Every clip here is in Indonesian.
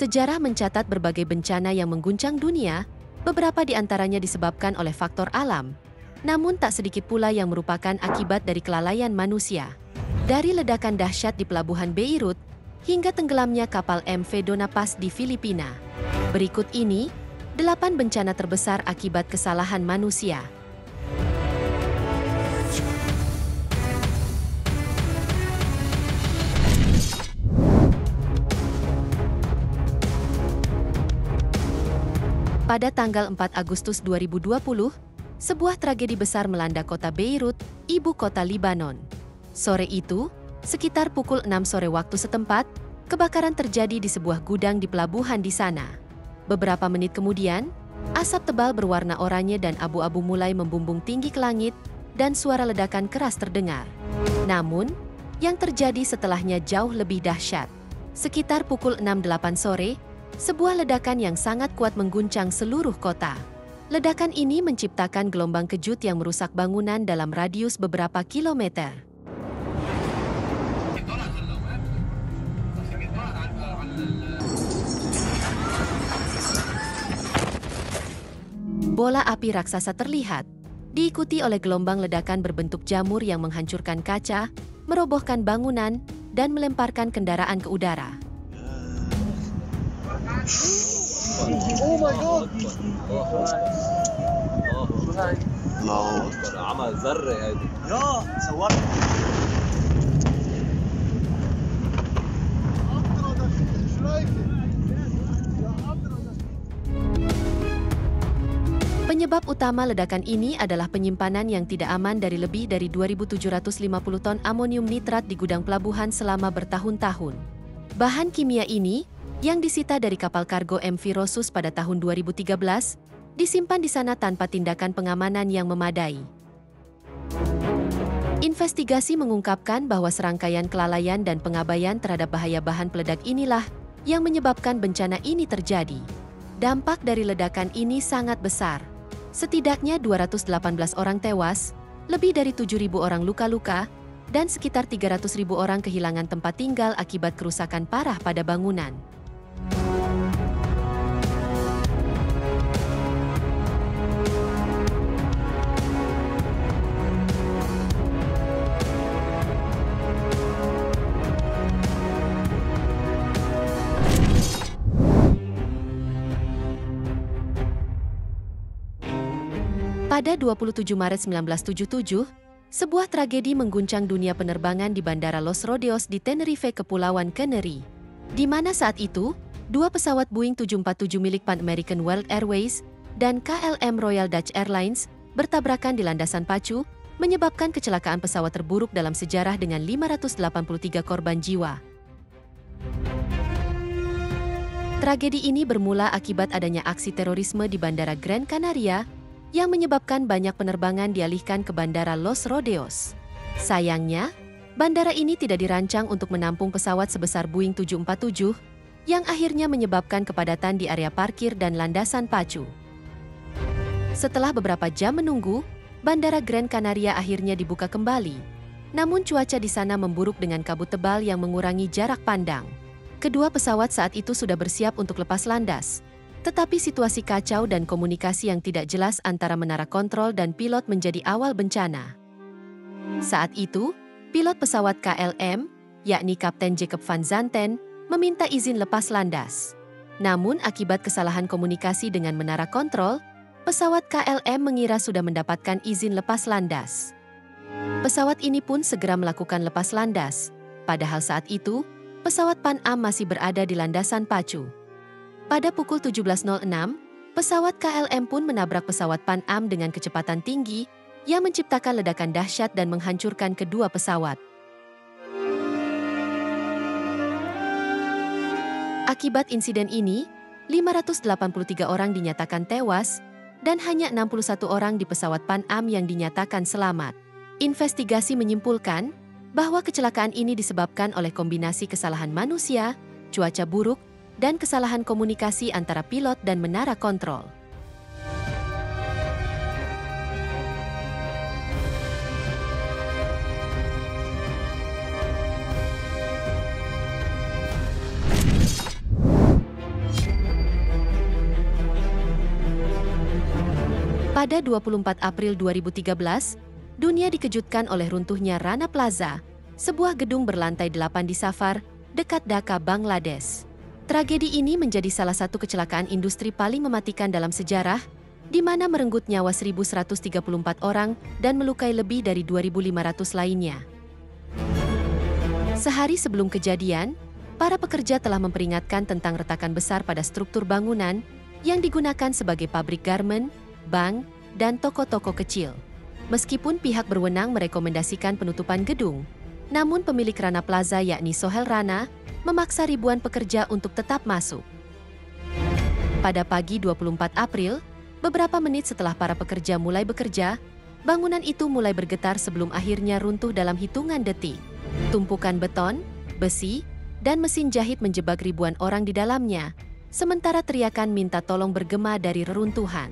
Sejarah mencatat berbagai bencana yang mengguncang dunia, beberapa di antaranya disebabkan oleh faktor alam. Namun tak sedikit pula yang merupakan akibat dari kelalaian manusia. Dari ledakan dahsyat di pelabuhan Beirut, hingga tenggelamnya kapal MV Dona Paz di Filipina. Berikut ini, 8 bencana terbesar akibat kesalahan manusia. Pada tanggal 4 Agustus 2020, sebuah tragedi besar melanda kota Beirut, ibu kota Libanon. Sore itu, sekitar pukul 6 sore waktu setempat, kebakaran terjadi di sebuah gudang di pelabuhan di sana. Beberapa menit kemudian, asap tebal berwarna oranye dan abu-abu mulai membumbung tinggi ke langit, dan suara ledakan keras terdengar. Namun, yang terjadi setelahnya jauh lebih dahsyat. Sekitar pukul 6.08 sore, sebuah ledakan yang sangat kuat mengguncang seluruh kota. Ledakan ini menciptakan gelombang kejut yang merusak bangunan dalam radius beberapa kilometer. Bola api raksasa terlihat, diikuti oleh gelombang ledakan berbentuk jamur yang menghancurkan kaca, merobohkan bangunan, dan melemparkan kendaraan ke udara. Oh my god. الله أكبر عمل ذرة هذه يا صورت Penyebab utama ledakan ini adalah penyimpanan yang tidak aman dari lebih dari 2.750 ton amonium nitrat di gudang pelabuhan selama bertahun-tahun. Bahan kimia ini, yang disita dari kapal kargo MV Rosus pada tahun 2013, disimpan di sana tanpa tindakan pengamanan yang memadai. Investigasi mengungkapkan bahwa serangkaian kelalaian dan pengabaian terhadap bahaya bahan peledak inilah yang menyebabkan bencana ini terjadi. Dampak dari ledakan ini sangat besar. Setidaknya 218 orang tewas, lebih dari 7.000 orang luka-luka, dan sekitar 300.000 orang kehilangan tempat tinggal akibat kerusakan parah pada bangunan. Pada 27 Maret 1977, sebuah tragedi mengguncang dunia penerbangan di Bandara Los Rodeos di Tenerife, Kepulauan Canary, di mana saat itu, 2 pesawat Boeing 747 milik Pan American World Airways dan KLM Royal Dutch Airlines bertabrakan di landasan pacu, menyebabkan kecelakaan pesawat terburuk dalam sejarah dengan 583 korban jiwa. Tragedi ini bermula akibat adanya aksi terorisme di Bandara Gran Canaria, yang menyebabkan banyak penerbangan dialihkan ke Bandara Los Rodeos. Sayangnya, bandara ini tidak dirancang untuk menampung pesawat sebesar Boeing 747, yang akhirnya menyebabkan kepadatan di area parkir dan landasan pacu. Setelah beberapa jam menunggu, Bandara Gran Canaria akhirnya dibuka kembali. Namun cuaca di sana memburuk dengan kabut tebal yang mengurangi jarak pandang. Kedua pesawat saat itu sudah bersiap untuk lepas landas. Tetapi situasi kacau dan komunikasi yang tidak jelas antara menara kontrol dan pilot menjadi awal bencana. Saat itu, pilot pesawat KLM, yakni Kapten Jacob van Zanten, meminta izin lepas landas. Namun akibat kesalahan komunikasi dengan menara kontrol, pesawat KLM mengira sudah mendapatkan izin lepas landas. Pesawat ini pun segera melakukan lepas landas, padahal saat itu, pesawat Pan Am masih berada di landasan pacu. Pada pukul 17.06, pesawat KLM pun menabrak pesawat Pan Am dengan kecepatan tinggi yang menciptakan ledakan dahsyat dan menghancurkan kedua pesawat. Akibat insiden ini, 583 orang dinyatakan tewas dan hanya 61 orang di pesawat Pan Am yang dinyatakan selamat. Investigasi menyimpulkan bahwa kecelakaan ini disebabkan oleh kombinasi kesalahan manusia, cuaca buruk, dan kesalahan komunikasi antara pilot dan menara kontrol. Pada 24 April 2013, dunia dikejutkan oleh runtuhnya Rana Plaza, sebuah gedung berlantai 8 di Safar, dekat Dhaka, Bangladesh. Tragedi ini menjadi salah satu kecelakaan industri paling mematikan dalam sejarah, di mana merenggut nyawa 1.134 orang dan melukai lebih dari 2.500 lainnya. Sehari sebelum kejadian, para pekerja telah memperingatkan tentang retakan besar pada struktur bangunan yang digunakan sebagai pabrik garmen, bank, dan toko-toko kecil. Meskipun pihak berwenang merekomendasikan penutupan gedung, namun pemilik Rana Plaza yakni Sohel Rana memaksa ribuan pekerja untuk tetap masuk. Pada pagi 24 April, beberapa menit setelah para pekerja mulai bekerja, bangunan itu mulai bergetar sebelum akhirnya runtuh dalam hitungan detik. Tumpukan beton, besi, dan mesin jahit menjebak ribuan orang di dalamnya, sementara teriakan minta tolong bergema dari reruntuhan.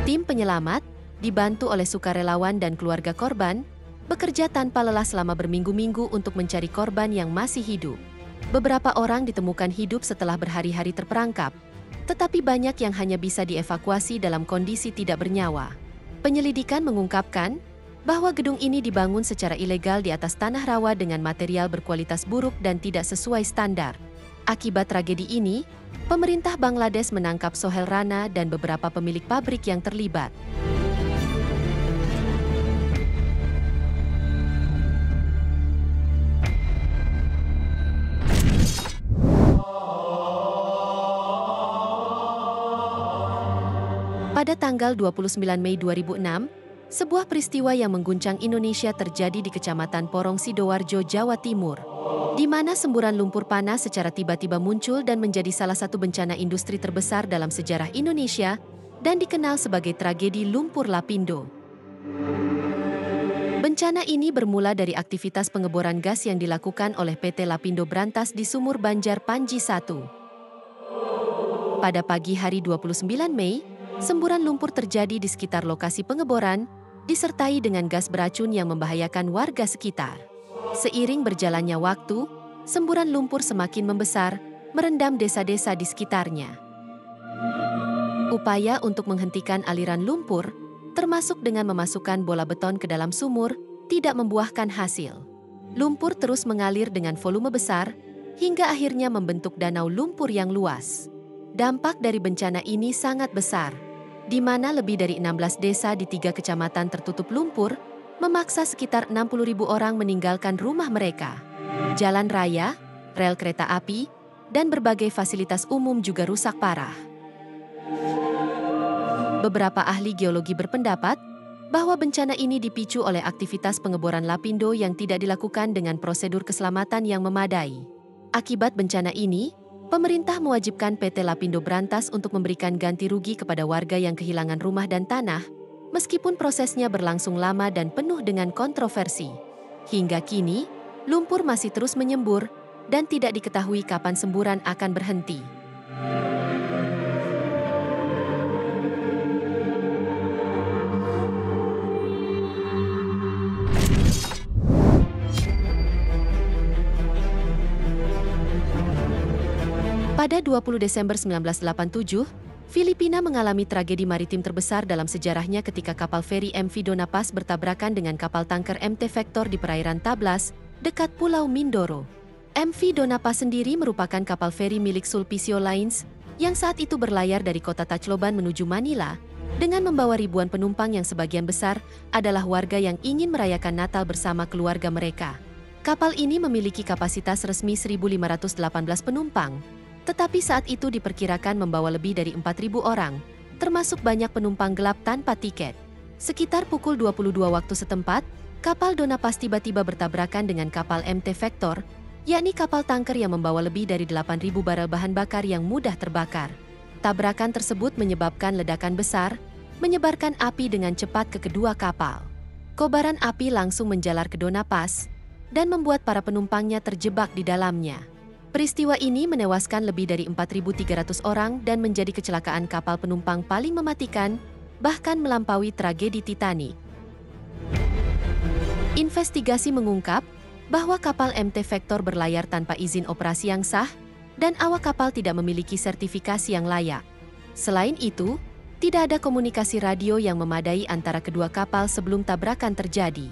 Tim penyelamat, dibantu oleh sukarelawan dan keluarga korban, bekerja tanpa lelah selama berminggu-minggu untuk mencari korban yang masih hidup. Beberapa orang ditemukan hidup setelah berhari-hari terperangkap, tetapi banyak yang hanya bisa dievakuasi dalam kondisi tidak bernyawa. Penyelidikan mengungkapkan bahwa gedung ini dibangun secara ilegal di atas tanah rawa dengan material berkualitas buruk dan tidak sesuai standar. Akibat tragedi ini, pemerintah Bangladesh menangkap Sohel Rana dan beberapa pemilik pabrik yang terlibat. Pada tanggal 29 Mei 2006, sebuah peristiwa yang mengguncang Indonesia terjadi di Kecamatan Porong Sidoarjo, Jawa Timur, di mana semburan lumpur panas secara tiba-tiba muncul dan menjadi salah satu bencana industri terbesar dalam sejarah Indonesia dan dikenal sebagai tragedi lumpur Lapindo. Bencana ini bermula dari aktivitas pengeboran gas yang dilakukan oleh PT Lapindo Brantas di Sumur Banjar Panji 1. Pada pagi hari 29 Mei, semburan lumpur terjadi di sekitar lokasi pengeboran, disertai dengan gas beracun yang membahayakan warga sekitar. Seiring berjalannya waktu, semburan lumpur semakin membesar, merendam desa-desa di sekitarnya. Upaya untuk menghentikan aliran lumpur, termasuk dengan memasukkan bola beton ke dalam sumur, tidak membuahkan hasil. Lumpur terus mengalir dengan volume besar, hingga akhirnya membentuk danau lumpur yang luas. Dampak dari bencana ini sangat besar, di mana lebih dari 16 desa di 3 kecamatan tertutup lumpur, memaksa sekitar 60.000 orang meninggalkan rumah mereka. Jalan raya, rel kereta api, dan berbagai fasilitas umum juga rusak parah. Beberapa ahli geologi berpendapat bahwa bencana ini dipicu oleh aktivitas pengeboran Lapindo yang tidak dilakukan dengan prosedur keselamatan yang memadai. Akibat bencana ini, pemerintah mewajibkan PT Lapindo Brantas untuk memberikan ganti rugi kepada warga yang kehilangan rumah dan tanah, meskipun prosesnya berlangsung lama dan penuh dengan kontroversi. Hingga kini, lumpur masih terus menyembur dan tidak diketahui kapan semburan akan berhenti. Pada 20 Desember 1987, Filipina mengalami tragedi maritim terbesar dalam sejarahnya ketika kapal feri MV Dona Paz bertabrakan dengan kapal tanker MT Vector di perairan Tablas, dekat Pulau Mindoro. MV Dona Paz sendiri merupakan kapal feri milik Sulpicio Lines yang saat itu berlayar dari kota Tacloban menuju Manila, dengan membawa ribuan penumpang yang sebagian besar adalah warga yang ingin merayakan Natal bersama keluarga mereka. Kapal ini memiliki kapasitas resmi 1.518 penumpang, tetapi saat itu diperkirakan membawa lebih dari 4.000 orang, termasuk banyak penumpang gelap tanpa tiket. Sekitar pukul 22 waktu setempat, kapal Dona Paz tiba-tiba bertabrakan dengan kapal MT Vector, yakni kapal tanker yang membawa lebih dari 8.000 barel bahan bakar yang mudah terbakar. Tabrakan tersebut menyebabkan ledakan besar, menyebarkan api dengan cepat ke kedua kapal. Kobaran api langsung menjalar ke Dona Paz dan membuat para penumpangnya terjebak di dalamnya. Peristiwa ini menewaskan lebih dari 4.300 orang dan menjadi kecelakaan kapal penumpang paling mematikan, bahkan melampaui tragedi Titanic. Investigasi mengungkap bahwa kapal MT Vector berlayar tanpa izin operasi yang sah dan awak kapal tidak memiliki sertifikasi yang layak. Selain itu, Tidak ada komunikasi radio yang memadai antara kedua kapal sebelum tabrakan terjadi.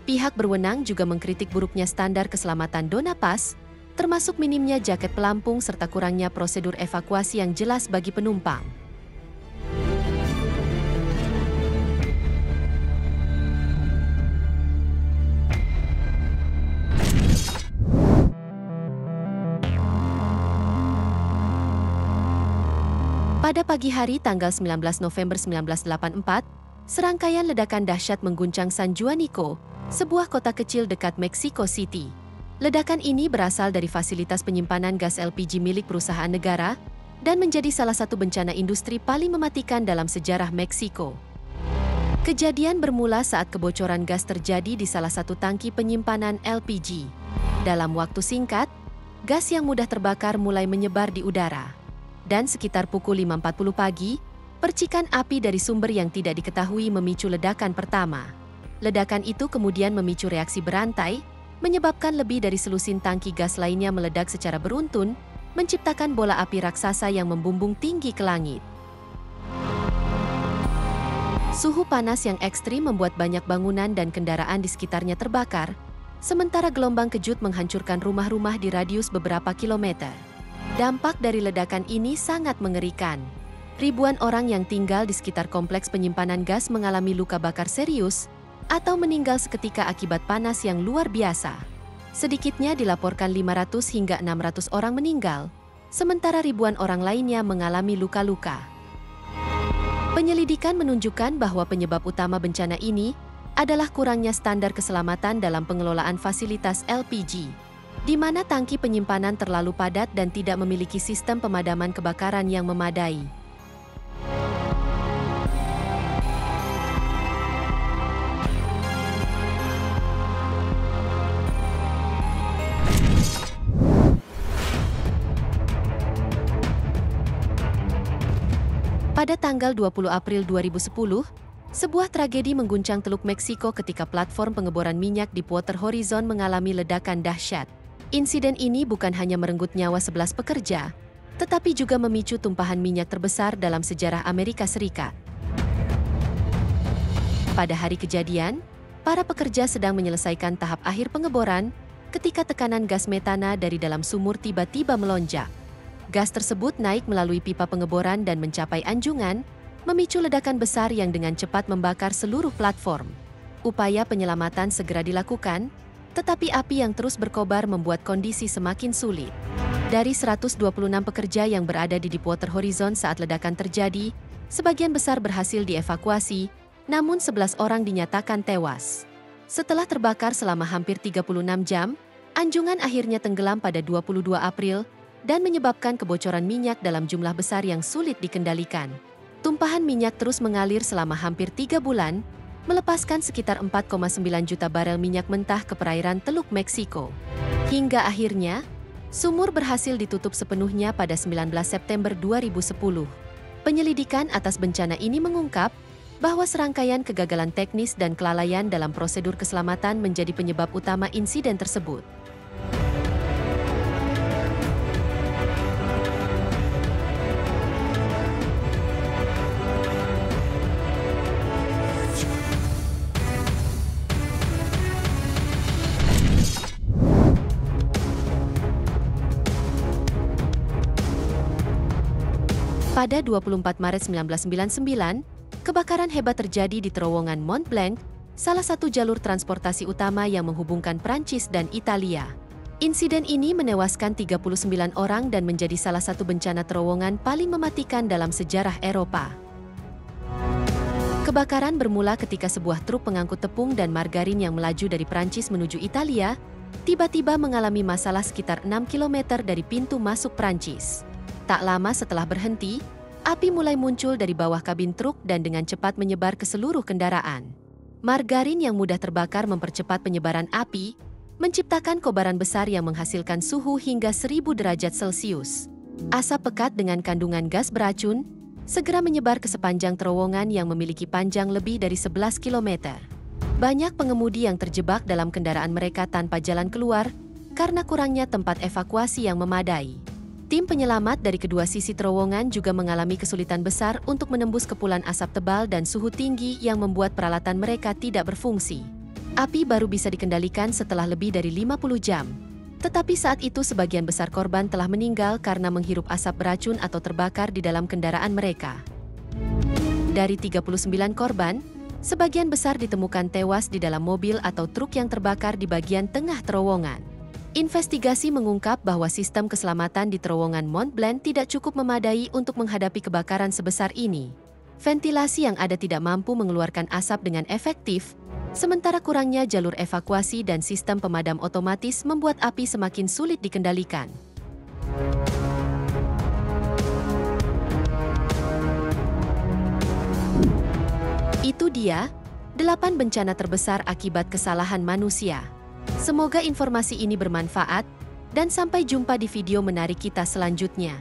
Pihak berwenang juga mengkritik buruknya standar keselamatan Dona Paz, termasuk minimnya jaket pelampung serta kurangnya prosedur evakuasi yang jelas bagi penumpang. Pada pagi hari tanggal 19 November 1984, serangkaian ledakan dahsyat mengguncang San Juanico, sebuah kota kecil dekat Mexico City. Ledakan ini berasal dari fasilitas penyimpanan gas LPG milik perusahaan negara dan menjadi salah satu bencana industri paling mematikan dalam sejarah Meksiko. Kejadian bermula saat kebocoran gas terjadi di salah satu tangki penyimpanan LPG. Dalam waktu singkat, gas yang mudah terbakar mulai menyebar di udara. Dan sekitar pukul 5.40 pagi, percikan api dari sumber yang tidak diketahui memicu ledakan pertama. Ledakan itu kemudian memicu reaksi berantai, menyebabkan lebih dari selusin tangki gas lainnya meledak secara beruntun, menciptakan bola api raksasa yang membumbung tinggi ke langit. Suhu panas yang ekstrim membuat banyak bangunan dan kendaraan di sekitarnya terbakar, sementara gelombang kejut menghancurkan rumah-rumah di radius beberapa kilometer. Dampak dari ledakan ini sangat mengerikan. Ribuan orang yang tinggal di sekitar kompleks penyimpanan gas mengalami luka bakar serius atau meninggal seketika akibat panas yang luar biasa. Sedikitnya dilaporkan 500 hingga 600 orang meninggal, sementara ribuan orang lainnya mengalami luka-luka. Penyelidikan menunjukkan bahwa penyebab utama bencana ini adalah kurangnya standar keselamatan dalam pengelolaan fasilitas LPG, di mana tangki penyimpanan terlalu padat dan tidak memiliki sistem pemadaman kebakaran yang memadai. Pada tanggal 20 April 2010, sebuah tragedi mengguncang Teluk Meksiko ketika platform pengeboran minyak di Deepwater Horizon mengalami ledakan dahsyat. Insiden ini bukan hanya merenggut nyawa 11 pekerja, tetapi juga memicu tumpahan minyak terbesar dalam sejarah Amerika Serikat. Pada hari kejadian, para pekerja sedang menyelesaikan tahap akhir pengeboran ketika tekanan gas metana dari dalam sumur tiba-tiba melonjak. Gas tersebut naik melalui pipa pengeboran dan mencapai anjungan, memicu ledakan besar yang dengan cepat membakar seluruh platform. Upaya penyelamatan segera dilakukan, tetapi api yang terus berkobar membuat kondisi semakin sulit. Dari 126 pekerja yang berada di Deepwater Horizon saat ledakan terjadi, sebagian besar berhasil dievakuasi, namun 11 orang dinyatakan tewas. Setelah terbakar selama hampir 36 jam, anjungan akhirnya tenggelam pada 22 April dan menyebabkan kebocoran minyak dalam jumlah besar yang sulit dikendalikan. Tumpahan minyak terus mengalir selama hampir 3 bulan, melepaskan sekitar 4,9 juta barel minyak mentah ke perairan Teluk Meksiko. Hingga akhirnya, sumur berhasil ditutup sepenuhnya pada 19 September 2010. Penyelidikan atas bencana ini mengungkap bahwa serangkaian kegagalan teknis dan kelalaian dalam prosedur keselamatan menjadi penyebab utama insiden tersebut. Pada 24 Maret 1999, kebakaran hebat terjadi di terowongan Mont Blanc, salah satu jalur transportasi utama yang menghubungkan Prancis dan Italia. Insiden ini menewaskan 39 orang dan menjadi salah satu bencana terowongan paling mematikan dalam sejarah Eropa. Kebakaran bermula ketika sebuah truk pengangkut tepung dan margarin yang melaju dari Prancis menuju Italia, tiba-tiba mengalami masalah sekitar 6 km dari pintu masuk Prancis. Tak lama setelah berhenti, api mulai muncul dari bawah kabin truk dan dengan cepat menyebar ke seluruh kendaraan. Margarin yang mudah terbakar mempercepat penyebaran api, menciptakan kobaran besar yang menghasilkan suhu hingga 1000 derajat Celcius. Asap pekat dengan kandungan gas beracun segera menyebar ke sepanjang terowongan yang memiliki panjang lebih dari 11 km. Banyak pengemudi yang terjebak dalam kendaraan mereka tanpa jalan keluar karena kurangnya tempat evakuasi yang memadai. Tim penyelamat dari kedua sisi terowongan juga mengalami kesulitan besar untuk menembus kepulan asap tebal dan suhu tinggi yang membuat peralatan mereka tidak berfungsi. Api baru bisa dikendalikan setelah lebih dari 50 jam. Tetapi saat itu sebagian besar korban telah meninggal karena menghirup asap beracun atau terbakar di dalam kendaraan mereka. Dari 39 korban, sebagian besar ditemukan tewas di dalam mobil atau truk yang terbakar di bagian tengah terowongan. Investigasi mengungkap bahwa sistem keselamatan di terowongan Mont Blanc tidak cukup memadai untuk menghadapi kebakaran sebesar ini. Ventilasi yang ada tidak mampu mengeluarkan asap dengan efektif, sementara kurangnya jalur evakuasi dan sistem pemadam otomatis membuat api semakin sulit dikendalikan. Itu dia, 8 bencana terbesar akibat kesalahan manusia. Semoga informasi ini bermanfaat, dan sampai jumpa di video menarik kita selanjutnya.